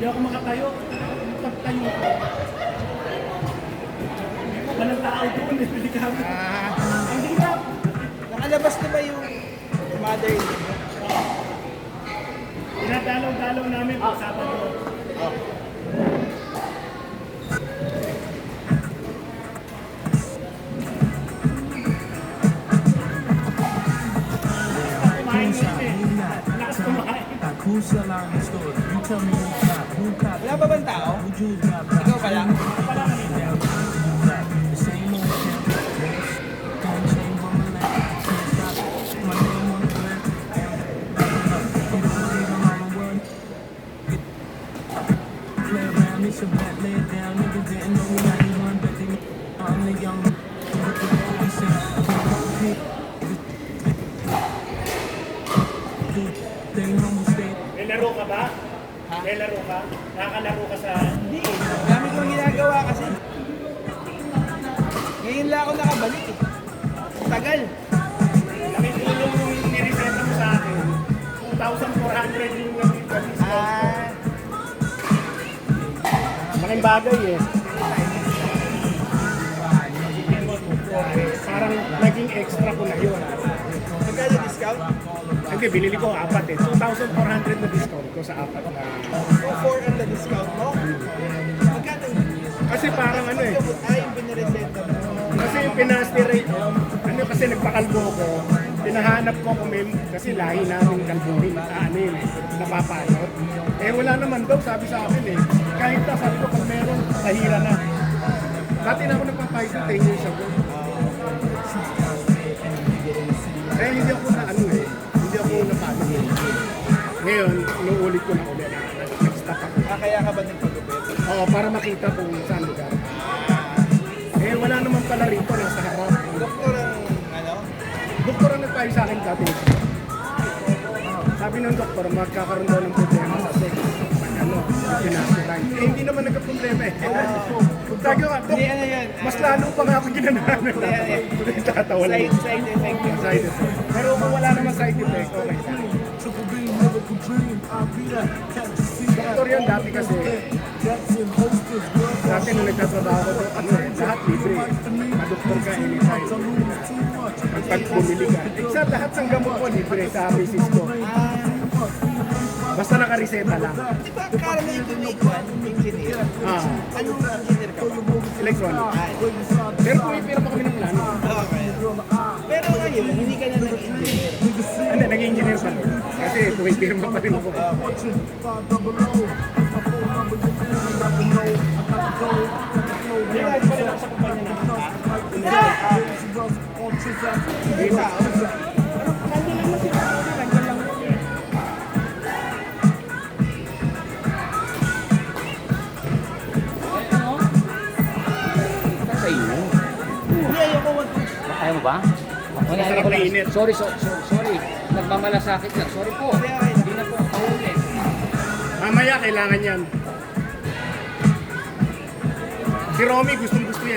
Hindi ako makatayo. Pagtayo ko. Walang tao doon. Delikado. Ang hirap. Nakalabas na ba yung mother-in-law? Dadalaw namin kung Sabado. Kumain mo eh. Lakas kumain. Who sell out in stores? You tell me who cop. Who cop? Wala ba bang tao? Who Jews got black? Ikaw pala? Wala ka rin. The same old camp. Don't change on my lap. Can't stop. My name on the map. You don't believe I'm on the one. Play around, it's a black lay it down. Niggas didn't know me 91, but they know I'm the young. Look at what we say. They humble state. May laro ka ba? May laro ka? Nakakalaro ka sa... Hindi eh. Dami kong ginagawa kasi. Ngayon lang ako nakabalik eh. Tagal. Nakitulong yung nireseta mo sa akin. 2,400 yung nag-discount. Malaking bagay eh. Parang naging extra ko na yun. Magkano discount? Hindi, binili ko 4 eh. 2,400 na discount ko sa 4 na. O 4 ang na-discount mo? Magkano? Kasi parang ano eh. Ay, yung biniresenta mo. Kasi yung pinastirate ko, ano kasi nagpakalbo ko, pinahanap ko kung may, kasi lahi namin kalbuhin, ano yun, napapalot. Eh wala naman daw, sabi sa akin eh. Kahit na, sabi ko, pag meron, tahira na. Dati na ako nagpapahit ng 10 years ago. Kaya hindi ako na ano eh, hindi ako napagod eh. Ngayon, inuulit ko na ulit na nag-stop ako. Kaya ka ba nagpagupit? Oo, para makita kung saan lugar. Eh wala naman pala rito, nasa harap. Doktor ang ano? Doktor ang nagpayo sa akin dati. Sabi ng doktor, magkakaroon daw ng problema sa sex. Ano, pinasirang. Eh, hindi naman nagka-problema eh. Sabi ko nga, Dok, Hindi, ano yan? mas lalo pa nga ako ginanahan. Tatawa lang. Side effect yun. Side effect. Pero kung wala naman side effect, okay. Triple B, miracle dream. I'll be that. Catch the sea. Doktor yan dati kasi. Jackson, hostess, girl. Dati nung nagtatrabaho ko, ano, lahat libre. Madoktor ka anytime. I lose too much. Pag bumili ka. Sa lahat ng gamot ko, libre sa basis ko. Basta nakareseta lang. Di ba karamihan ko may kwan, engineer? Ah, Anong engineer ka ba? electronic. Pero pumipira pa kami ng plano. Okay. Pero ngayon, hindi ka na nag-engineer. Ano, nag-engineer pa rin. Kasi pumipirma pa rin ako. Hindi pa rin ako sa kumpanya na. Hindi pa. Nandiyan lang si Pao. Nandiyan lang. Sa inyo. Hindi, ayoko wag. Ayaw mo ba? Wala, Masarap na init. Sorry, sorry. Nagmamalasakit lang. Sorry po. Hindi na po kahuli. Mamaya kailangan yan. Si Romy gustong gusto yan.